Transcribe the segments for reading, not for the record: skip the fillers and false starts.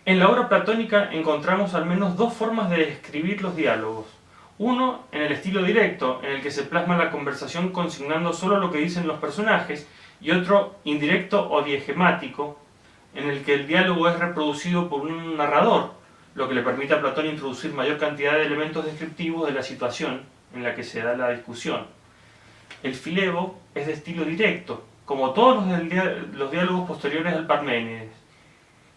En la obra platónica encontramos al menos dos formas de escribir los diálogos. Uno, en el estilo directo, en el que se plasma la conversación consignando solo lo que dicen los personajes, y otro, indirecto o diegemático, en el que el diálogo es reproducido por un narrador, lo que le permite a Platón introducir mayor cantidad de elementos descriptivos de la situación en la que se da la discusión. El Filebo es de estilo directo, como todos los diálogos posteriores al Parménides,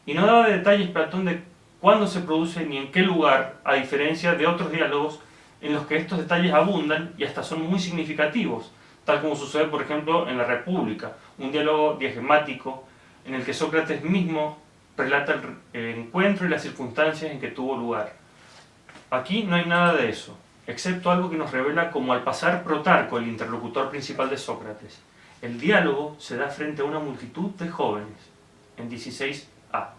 y no da detalles Platón de cuándo se produce ni en qué lugar, a diferencia de otros diálogos en los que estos detalles abundan y hasta son muy significativos, tal como sucede por ejemplo en la República, un diálogo diegemático en el que Sócrates mismo relata el encuentro y las circunstancias en que tuvo lugar. Aquí no hay nada de eso, excepto algo que nos revela como al pasar Protarco, el interlocutor principal de Sócrates. El diálogo se da frente a una multitud de jóvenes, en 16a.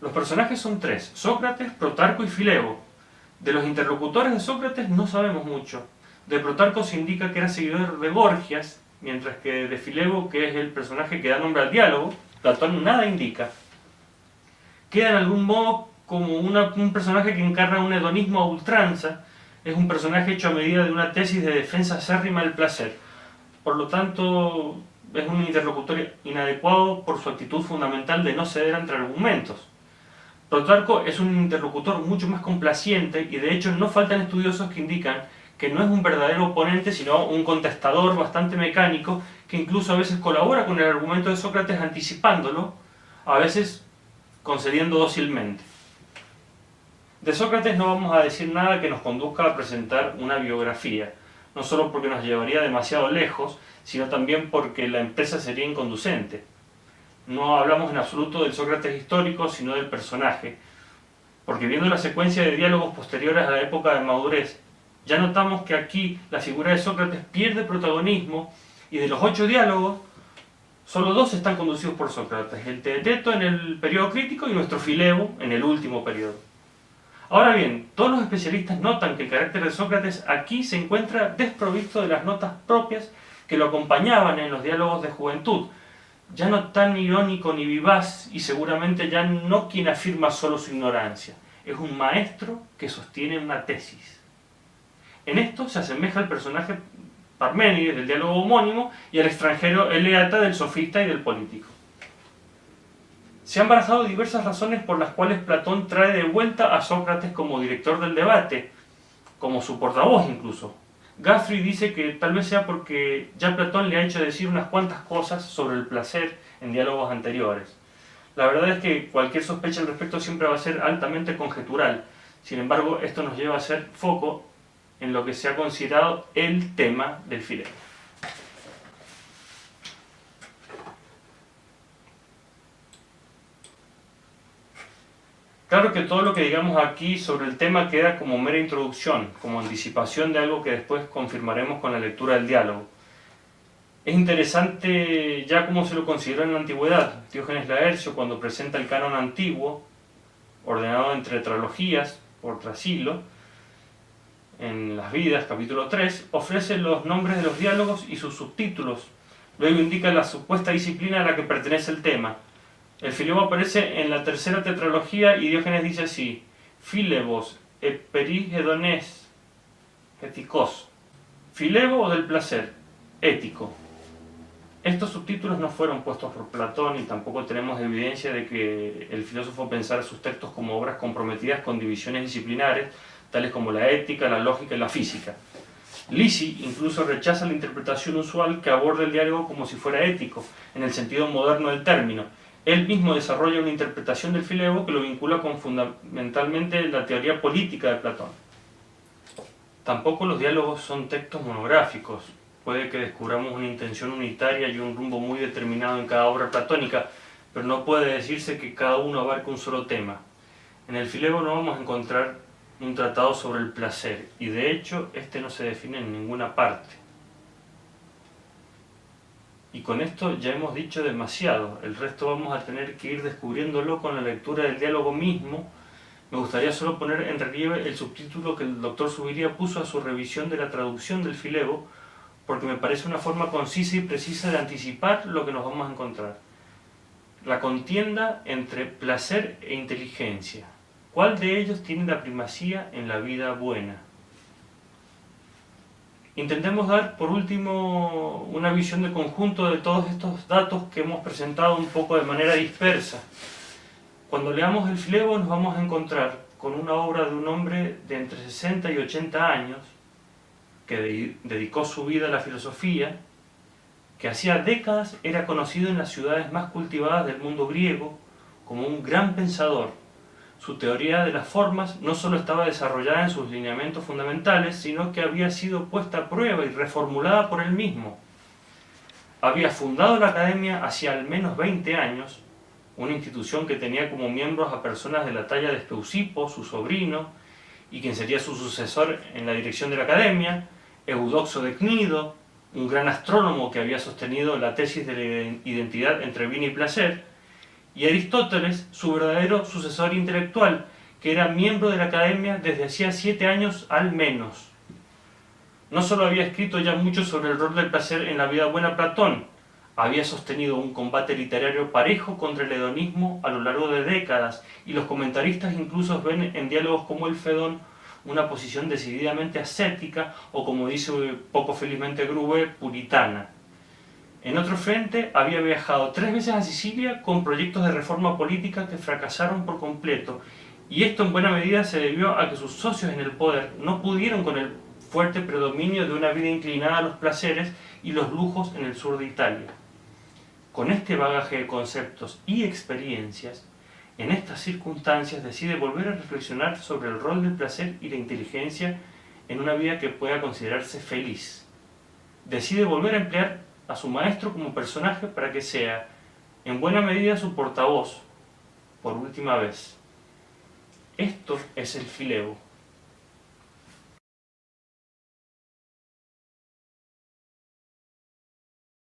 Los personajes son tres: Sócrates, Protarco y Filebo. De los interlocutores de Sócrates no sabemos mucho. De Protarco se indica que era seguidor de Gorgias, mientras que de Filebo, que es el personaje que da nombre al diálogo, Platón nada indica. Queda en algún modo como un personaje que encarna un hedonismo a ultranza, es un personaje hecho a medida de una tesis de defensa acérrima del placer. Por lo tanto, es un interlocutor inadecuado por su actitud fundamental de no ceder entre argumentos. Plutarco es un interlocutor mucho más complaciente y de hecho no faltan estudiosos que indican que no es un verdadero oponente sino un contestador bastante mecánico que incluso a veces colabora con el argumento de Sócrates anticipándolo, a veces concediendo dócilmente. De Sócrates no vamos a decir nada que nos conduzca a presentar una biografía, no solo porque nos llevaría demasiado lejos, sino también porque la empresa sería inconducente. No hablamos en absoluto del Sócrates histórico, sino del personaje, porque viendo la secuencia de diálogos posteriores a la época de madurez, ya notamos que aquí la figura de Sócrates pierde protagonismo y de los 8 diálogos, solo 2 están conducidos por Sócrates, el Teeteto en el periodo crítico y nuestro Filebo en el último periodo. Ahora bien, todos los especialistas notan que el carácter de Sócrates aquí se encuentra desprovisto de las notas propias que lo acompañaban en los diálogos de juventud, ya no tan irónico ni vivaz y seguramente ya no quien afirma solo su ignorancia, es un maestro que sostiene una tesis. En esto se asemeja al personaje Parménides del diálogo homónimo y al extranjero Eleata del sofista y del político. Se han barajado diversas razones por las cuales Platón trae de vuelta a Sócrates como director del debate, como su portavoz incluso. Guthrie dice que tal vez sea porque ya Platón le ha hecho decir unas cuantas cosas sobre el placer en diálogos anteriores. La verdad es que cualquier sospecha al respecto siempre va a ser altamente conjetural. Sin embargo, esto nos lleva a hacer foco en lo que se ha considerado el tema del Filebo. Claro que todo lo que digamos aquí sobre el tema queda como mera introducción, como anticipación de algo que después confirmaremos con la lectura del diálogo. Es interesante ya cómo se lo consideró en la antigüedad. Diógenes Laercio, cuando presenta el canon antiguo, ordenado en tetralogías por Trasilo, en Las Vidas, capítulo 3, ofrece los nombres de los diálogos y sus subtítulos. Luego indica la supuesta disciplina a la que pertenece el tema. El Filebo aparece en la tercera tetralogía y Diógenes dice así: Filebos eperis hedones etikos. Filebo del placer, ético. Estos subtítulos no fueron puestos por Platón y tampoco tenemos evidencia de que el filósofo pensara sus textos como obras comprometidas con divisiones disciplinares, tales como la ética, la lógica y la física. Lisi incluso rechaza la interpretación usual que aborda el diálogo como si fuera ético, en el sentido moderno del término. Él mismo desarrolla una interpretación del Filebo que lo vincula con fundamentalmente la teoría política de Platón. Tampoco los diálogos son textos monográficos. Puede que descubramos una intención unitaria y un rumbo muy determinado en cada obra platónica, pero no puede decirse que cada uno abarque un solo tema. En el Filebo no vamos a encontrar un tratado sobre el placer, y de hecho este no se define en ninguna parte. Y con esto ya hemos dicho demasiado, el resto vamos a tener que ir descubriéndolo con la lectura del diálogo mismo. Me gustaría solo poner en relieve el subtítulo que el doctor Zuviría puso a su revisión de la traducción del Filebo, porque me parece una forma concisa y precisa de anticipar lo que nos vamos a encontrar. la contienda entre placer e inteligencia. ¿Cuál de ellos tiene la primacía en la vida buena? Intentemos dar, por último, una visión de conjunto de todos estos datos que hemos presentado un poco de manera dispersa. Cuando leamos el Filebo nos vamos a encontrar con una obra de un hombre de entre 60 y 80 años que dedicó su vida a la filosofía, que hacía décadas era conocido en las ciudades más cultivadas del mundo griego como un gran pensador. Su teoría de las formas no solo estaba desarrollada en sus lineamientos fundamentales, sino que había sido puesta a prueba y reformulada por él mismo. Había fundado la Academia hacía al menos 20 años, una institución que tenía como miembros a personas de la talla de Espeusipo, su sobrino, y quien sería su sucesor en la dirección de la Academia, Eudoxo de Cnido, un gran astrónomo que había sostenido la tesis de la identidad entre bien y placer, y Aristóteles, su verdadero sucesor intelectual, que era miembro de la Academia desde hacía 7 años al menos. No solo había escrito ya mucho sobre el rol del placer en la vida buena Platón, había sostenido un combate literario parejo contra el hedonismo a lo largo de décadas, y los comentaristas incluso ven en diálogos como el Fedón una posición decididamente ascética o, como dice poco felizmente Gruber, puritana. En otro frente, había viajado 3 veces a Sicilia con proyectos de reforma política que fracasaron por completo, y esto en buena medida se debió a que sus socios en el poder no pudieron con el fuerte predominio de una vida inclinada a los placeres y los lujos en el sur de Italia. Con este bagaje de conceptos y experiencias, en estas circunstancias decide volver a reflexionar sobre el rol del placer y la inteligencia en una vida que pueda considerarse feliz. Decide volver a emplear a su maestro como personaje para que sea, en buena medida, su portavoz, por última vez. Esto es el Filebo.